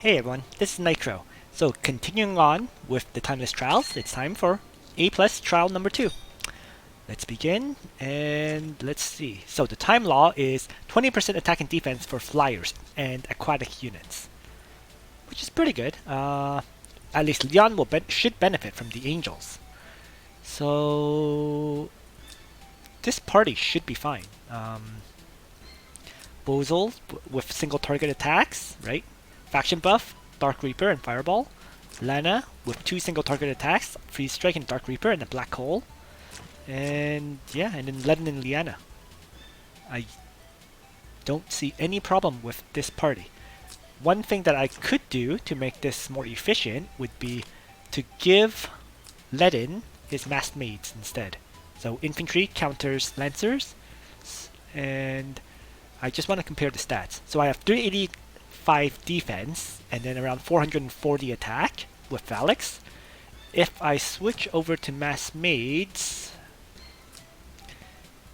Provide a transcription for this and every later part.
Hey everyone, this is Nitro. So continuing on with the timeless trials, it's time for A plus trial number 2. Let's begin and let's see. So the time law is 20% attack and defense for flyers and aquatic units, which is pretty good. At least Leon should benefit from the angels. So this party should be fine. Bozel with single target attacks, right? Faction buff, Dark Reaper and Fireball. Lana with 2 single target attacks, Freeze Strike and Dark Reaper and a Black Hole. And yeah, and then Ledin and Liana. I don't see any problem with this party. One thing that I could do to make this more efficient would be to give Ledin his masked maids instead. So infantry counters lancers, and I just want to compare the stats. So I have 385 defense and then around 440 attack with Valix. If I switch over to mass maids,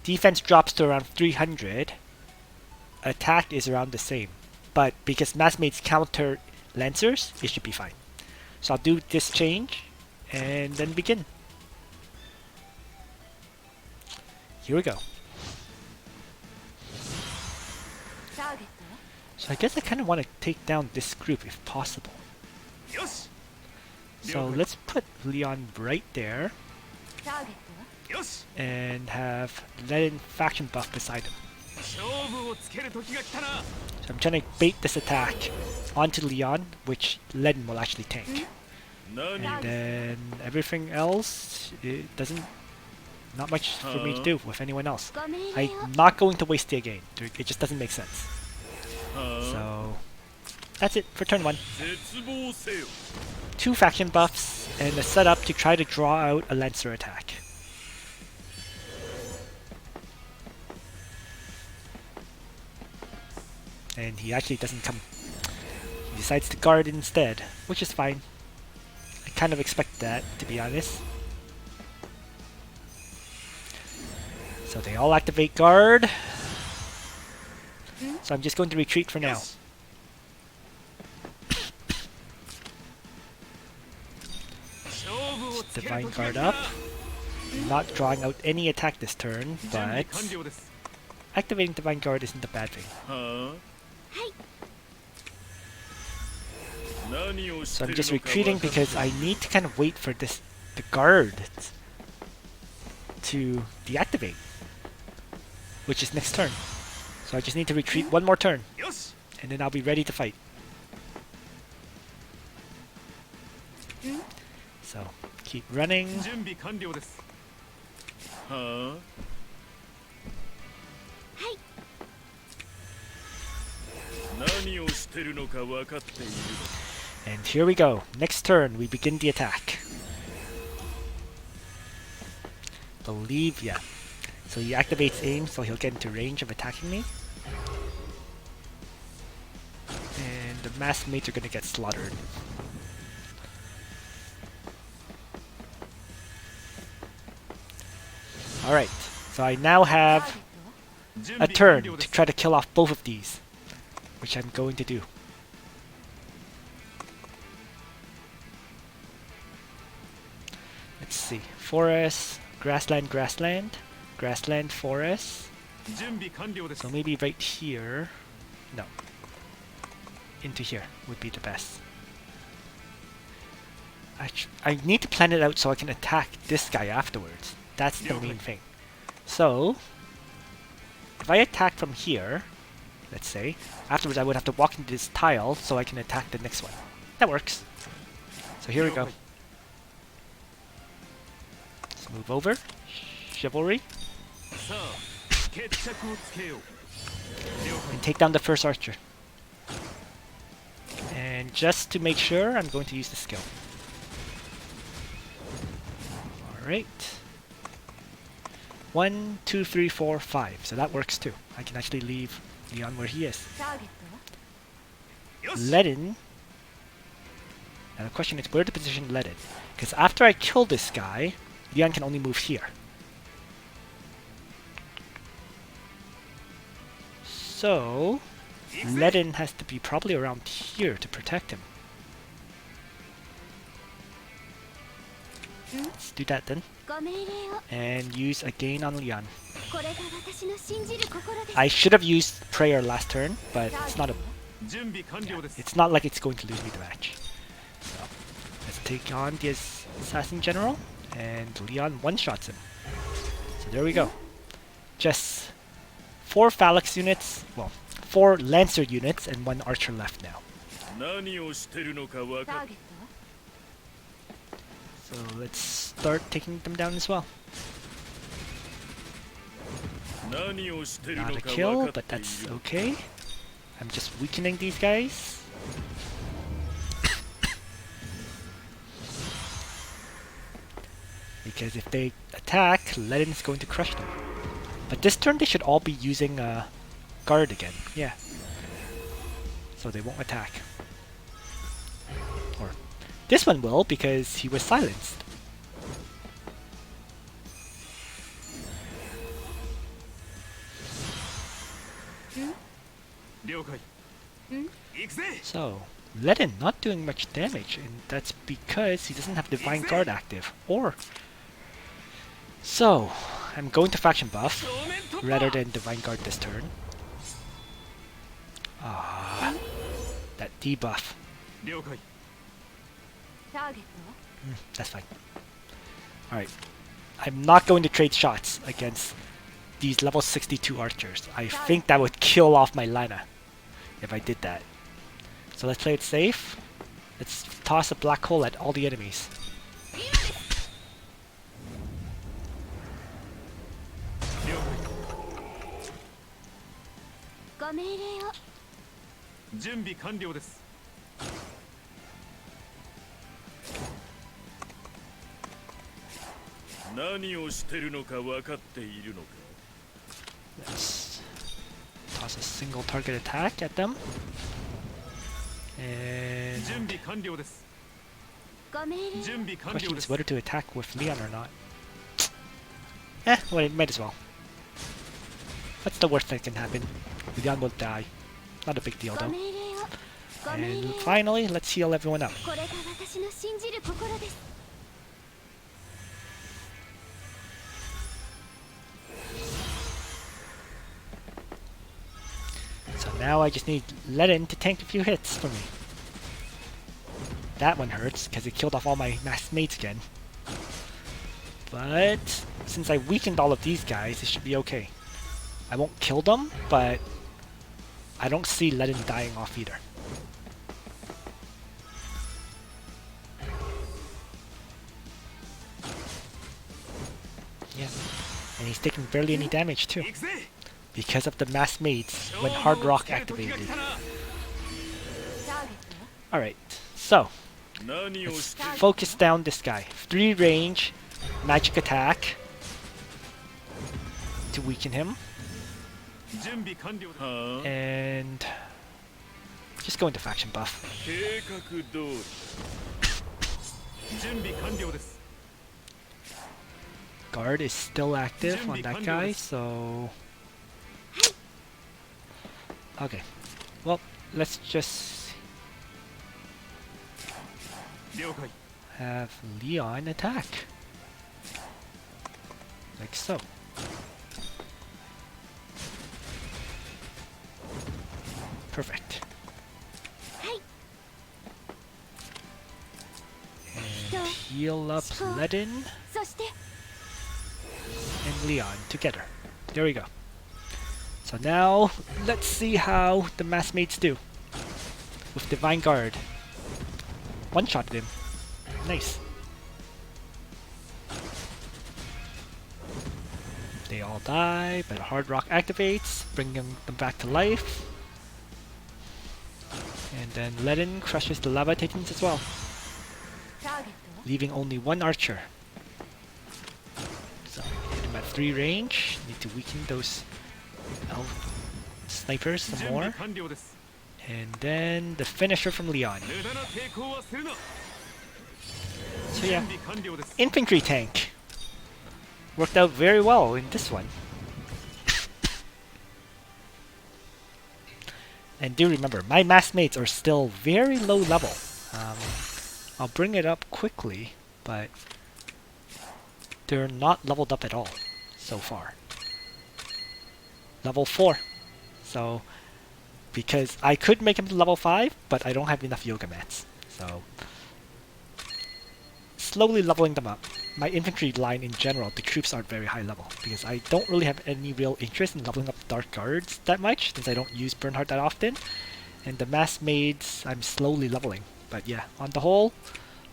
defense drops to around 300. Attack is around the same. But because mass maids counter lancers, it should be fine. So I'll do this change and then begin. Here we go. So I guess I kind of want to take down this group if possible. So let's put Leon right there and have Ledin faction buff beside him. So I'm trying to bait this attack onto Leon, which Ledin will actually tank. And then everything else, it doesn't, not much for me to do with anyone else. I'm not going to waste the game. It just doesn't make sense. So that's it for turn 1. 2 faction buffs and a setup to try to draw out a Lancer attack. And he actually doesn't come. He decides to guard instead, which is fine. I kind of expect that, to be honest. So they all activate guard. So I'm just going to retreat for now. Divine Guard up. Not drawing out any attack this turn, but activating Divine Guard isn't a bad thing. So I'm just retreating because I need to kind of wait for the guard to deactivate, which is next turn. So I just need to retreat one more turn, and then I'll be ready to fight. So keep running. And here we go. Next turn, we begin the attack. Believe, yeah. So he activates aim, so he'll get into range of attacking me. And the mass mates are gonna get slaughtered. Alright, so I now have a turn to try to kill off both of these, which I'm going to do. Let's see. Forest, grassland, grassland, grassland, forest. So maybe right here. No. Into here would be the best. Actually, I need to plan it out so I can attack this guy afterwards. That's the main thing. So, if I attack from here, let's say, afterwards I would have to walk into this tile so I can attack the next one. That works. So here we go. Let's move over. Chivalry. And take down the first archer. And just to make sure, I'm going to use the skill. Alright. 1, 2, 3, 4, 5. So that works too. I can actually leave Leon where he is. Ledin. Now the question is where to position Ledin. Because after I kill this guy, Leon can only move here. So Ledin has to be probably around here to protect him. Let's do that then. And use again on Leon. I should have used prayer last turn, but it's not like it's going to lose me the match. So let's take on the assassin general, and Leon one-shots him. So there we go. Just 4 phalanx units, well, 4 lancer units and 1 archer left now. So let's start taking them down as well. Not a kill, but that's okay. I'm just weakening these guys. Because if they attack, Ledin is going to crush them. But this turn they should all be using guard again. Yeah. So they won't attack. Or this one will, because he was silenced. So, Ledin not doing much damage, and that's because he doesn't have Divine Guard active. Or... So, I'm going to faction buff, rather than Divine Guard this turn. Ah, that debuff. That's fine. Alright. I'm not going to trade shots against these level 62 archers. I think that would kill off my Lana if I did that. So let's play it safe. Let's toss a black hole at all the enemies. Let's toss a single target attack at them. And question is whether to attack with Leon or not. Well, it might as well. What's the worst that can happen? Leon will die. Not a big deal though. And finally, let's heal everyone up. So now I just need Ledin to tank a few hits for me. That one hurts, because it killed off all my masked mates again. But since I weakened all of these guys, it should be okay. I won't kill them, but I don't see Ledin dying off either. Yeah, and he's taking barely any damage too, because of the masked mates when Hard Rock activated. Alright, so let's focus down this guy. 3 range, magic attack to weaken him. And just go into faction buff. Guard is still active on that guy, so... Okay. Well, let's just have Leon attack. Like so. Perfect. And heal up Ledin and Leon together. There we go. So now, let's see how the mass mates do with Divine Guard. One-shotted him. Nice. They all die, but Hard Rock activates, bringing them back to life. And then Ledin crushes the Lava Titans as well, leaving only 1 archer. So, hit him at 3 range. Need to weaken those snipers some more. And then the finisher from Leon. So yeah, infantry tank. Worked out very well in this one. And do remember, my mass mates are still very low level. I'll bring it up quickly, but they're not leveled up at all so far. Level 4. So, because I could make him to level 5, but I don't have enough yoga mats. So, slowly leveling them up. My infantry line in general, the troops aren't very high level, because I don't really have any real interest in leveling up Dark Guards that much, since I don't use Bernhardt that often. And the mass maids, I'm slowly leveling. But yeah, on the whole,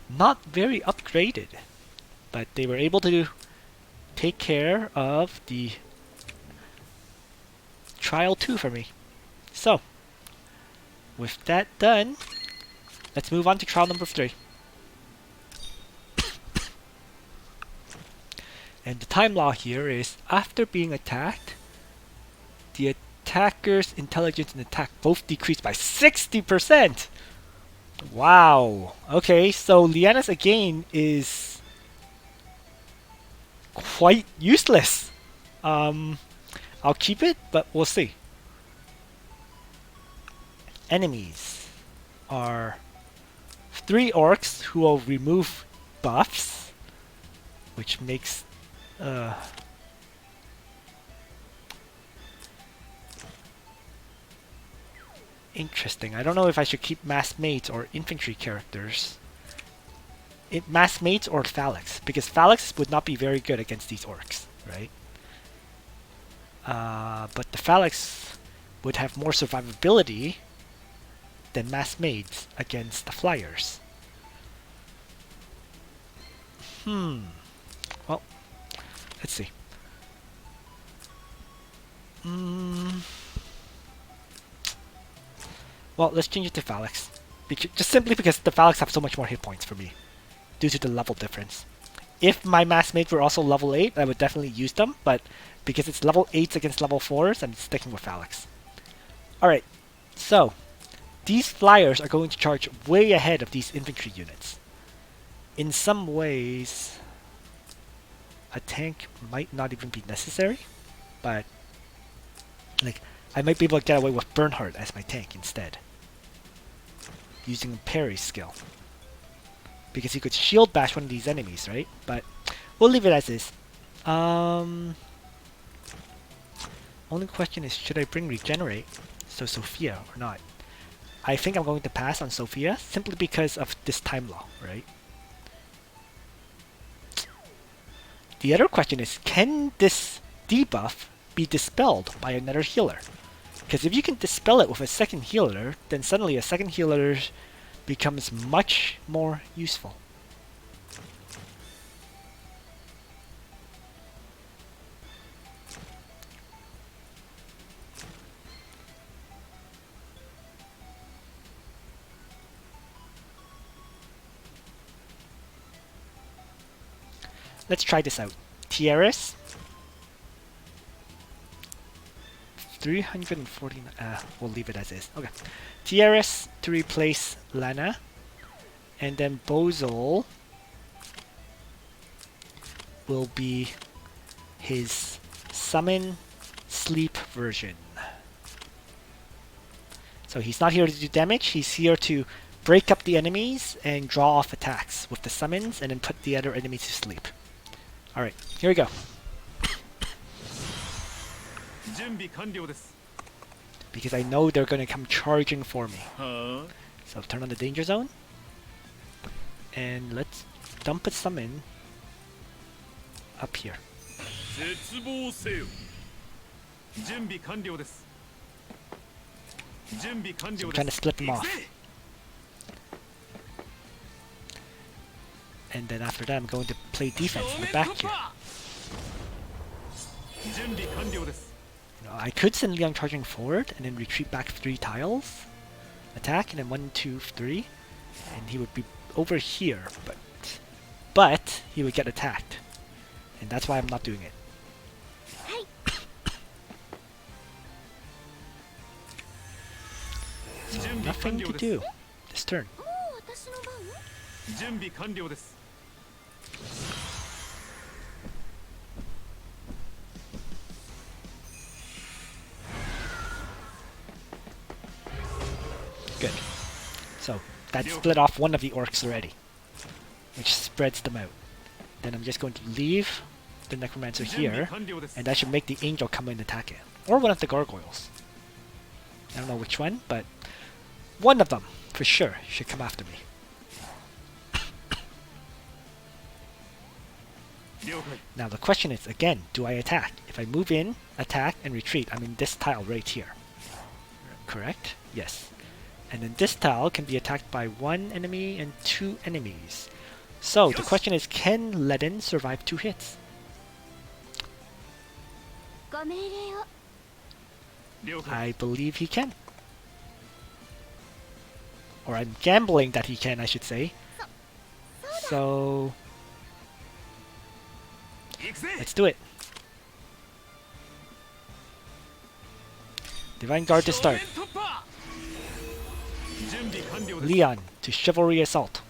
not very upgraded. But they were able to take care of the Trial 2 for me. So, with that done, let's move on to trial number 3. And the time law here is, after being attacked, the attacker's intelligence and attack both decrease by 60%! Wow! Okay, so Liana's again is quite useless. I'll keep it, but we'll see. Enemies are 3 orcs who will remove buffs, which makes interesting. I don't know if I should keep mass mates or infantry characters. Mass mates or phalanx, because phalanx would not be very good against these orcs, right? But the phalanx would have more survivability than mass mates against the flyers. Well, let's see. Well, let's change it to phalanx. Just simply because the phalanx have so much more hit points for me, due to the level difference. If my mass mates were also level 8, I would definitely use them, but because it's level 8s against level 4s, I'm sticking with phalanx. Alright, so these flyers are going to charge way ahead of these infantry units. In some ways, a tank might not even be necessary, but like I might be able to get away with Bernhardt as my tank instead, using Parry's skill, because he could shield bash one of these enemies, right? But we'll leave it as is. Only question is, should I bring Regenerate, so Sophia, or not? I think I'm going to pass on Sophia, simply because of this time law, right? The other question is, can this debuff be dispelled by another healer? Because if you can dispel it with a second healer, then suddenly a second healer becomes much more useful. Let's try this out. Tiaris. 340. We'll leave it as is. Okay. Tiaris to replace Lana. And then Bozol will be his summon sleep version. So he's not here to do damage, he's here to break up the enemies and draw off attacks with the summons and then put the other enemies to sleep. Alright, here we go. Because I know they're going to come charging for me. So turn on the danger zone. And let's dump a summon up here. So I'm trying to split them off. And then after that I'm going to play defense in the back here. I could send Leon charging forward and then retreat back 3 tiles. Attack and then 1, 2, 3. And he would be over here, but he would get attacked. And that's why I'm not doing it. So nothing to do this turn. that split off one of the orcs already, which spreads them out. Then I'm just going to leave the necromancer here, and that should make the angel come in and attack it. Or one of the gargoyles. I don't know which one, but one of them, for sure, should come after me. Now the question is, again, do I attack? If I move in, attack, and retreat, I'm in this tile right here. Correct? Yes. And then this tile can be attacked by one enemy and two enemies. So the question is, can Ledin survive 2 hits? I believe he can. Or I'm gambling that he can, I should say. So let's do it. Divine Guard to start. Leon to Chivalry Assault.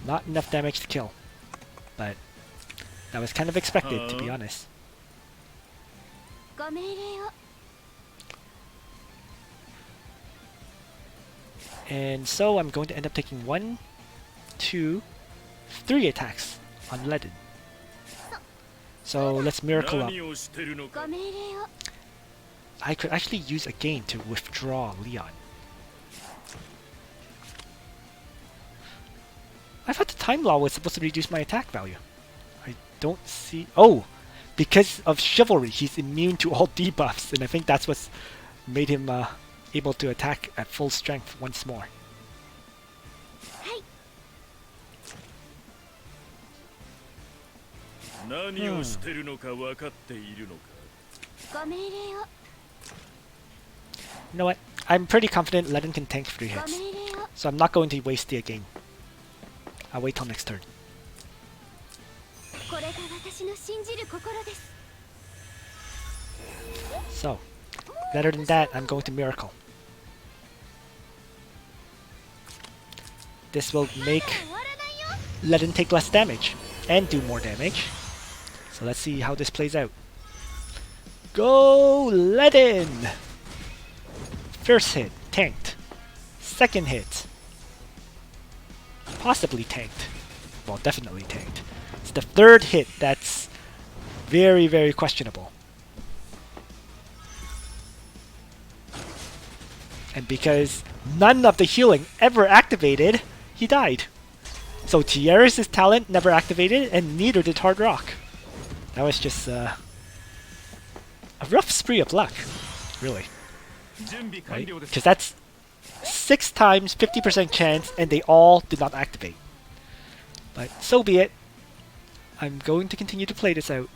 Not enough damage to kill, but that was kind of expected, to be honest. And so I'm going to end up taking 1, 2, 3 attacks on Ledin. So let's miracle up. I could actually use a gain to withdraw Leon. I thought the time law was supposed to reduce my attack value. I don't see... Oh! Because of Chivalry, he's immune to all debuffs, and I think that's what's made him able to attack at full strength once more. You know what? I'm pretty confident Ledin can tank 3 hits, so I'm not going to waste the game. I'll wait till next turn. So, better than that, I'm going to Miracle. This will make Ledin take less damage and do more damage. So let's see how this plays out. Go Ledin! First hit, tanked. Second hit, possibly tanked. Well, definitely tanked. It's the third hit that's very, very questionable. And because none of the healing ever activated, he died. So Tierra's talent never activated, and neither did Hard Rock. That was just a rough spree of luck, really. Right? Because that's 6 times 50% chance, and they all did not activate. But so be it. I'm going to continue to play this out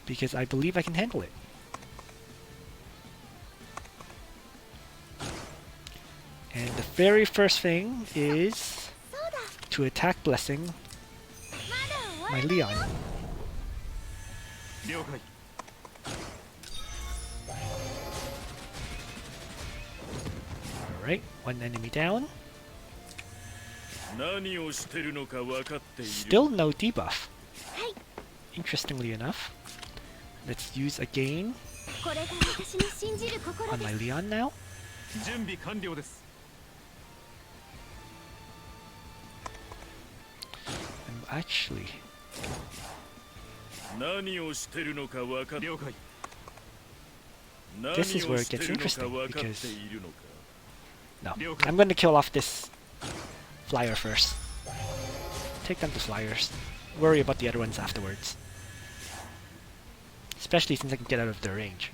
because I believe I can handle it. And the very first thing is to attack Blessing my Leon. Alright, 1 enemy down. Still no debuff. Interestingly enough. Let's use a gain on my Leon now. I'm actually... This is where it gets interesting because... No, I'm going to kill off this flyer first. Take down the flyers. Worry about the other ones afterwards. Especially since I can get out of their range.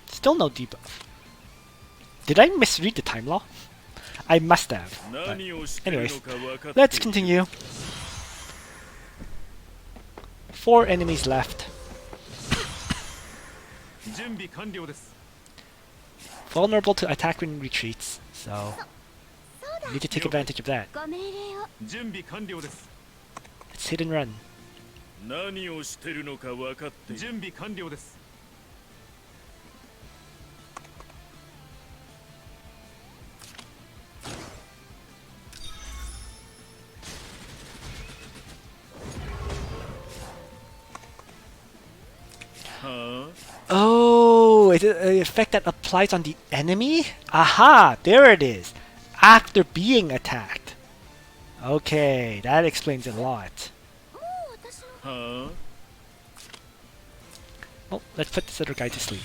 Still no debuff. Did I misread the time law? I must have. But anyways, let's continue. 4 enemies left. Vulnerable to attack when retreats, so need to take advantage of that. Let's hit and run. is it an effect that applies on the enemy? Aha! There it is! After being attacked. Okay, that explains it a lot. Huh? Well, let's put this other guy to sleep.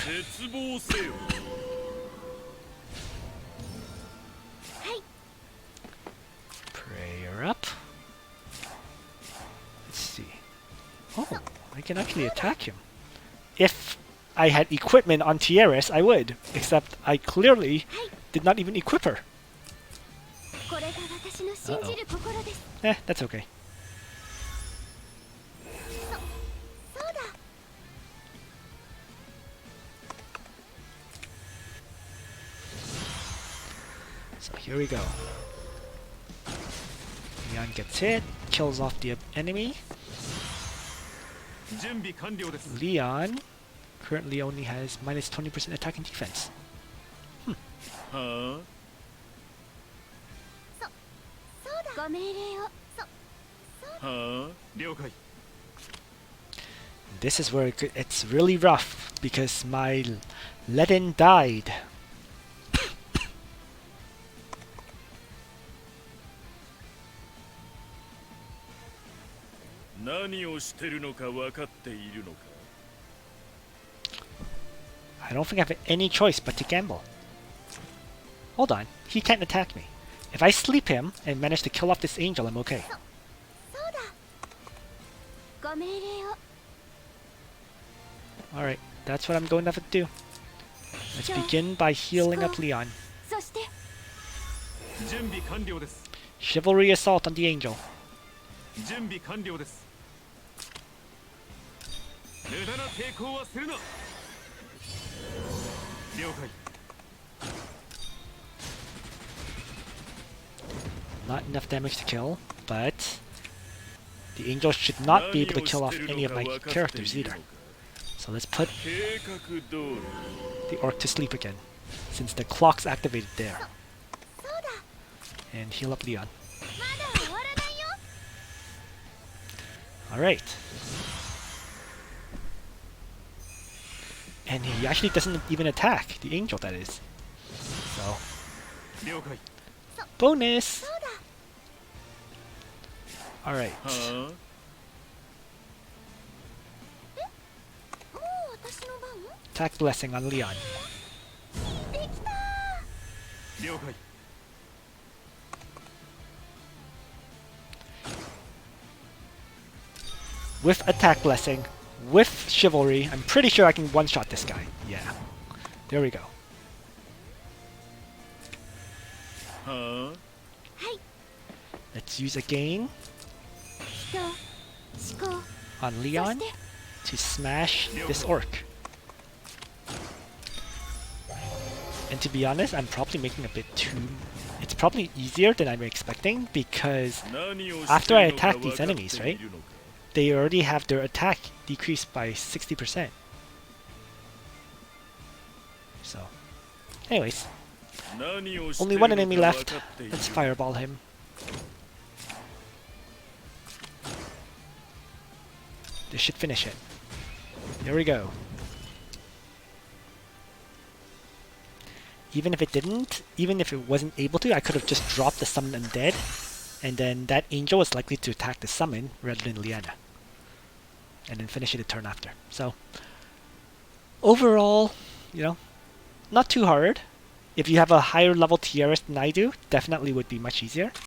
Prayer up. Let's see. Oh, I can actually attack him. If I had equipment on Tierras, I would. Except I clearly did not even equip her. Uh-oh. That's okay. So here we go. Leon gets hit, kills off the enemy. Leon currently only has minus 20% attack and defense. Huh? Huh? This is where it's really rough because my Ledin died. I don't think I have any choice but to gamble. Hold on, he can't attack me. If I sleep him and manage to kill off this angel, I'm okay. Alright, that's what I'm going to have to do. Let's begin by healing up Leon. Chivalry assault on the angel. Not enough damage to kill, but the angel should not be able to kill off any of my characters either. So let's put the orc to sleep again, since the clock's activated there. And heal up Leon. Alright. And he actually doesn't even attack, the angel that is. So, bonus! Alright. Attack blessing on Leon. With attack blessing, with chivalry, I'm pretty sure I can one-shot this guy. Yeah. There we go. Let's use again on Leon to smash this orc. And to be honest, I'm probably making a bit too... It's probably easier than I'm expecting because after I attack these enemies, right? They already have their attack decreased by 60%. So, anyways. Only one enemy left. Let's fireball him. This should finish it. There we go. Even if it didn't, even if it wasn't able to, I could have just dropped the summon undead, and then that angel is likely to attack the summon rather than Liana. And then finish it a turn after. So, overall, you know, not too hard. If you have a higher level Tierras than I do, definitely would be much easier.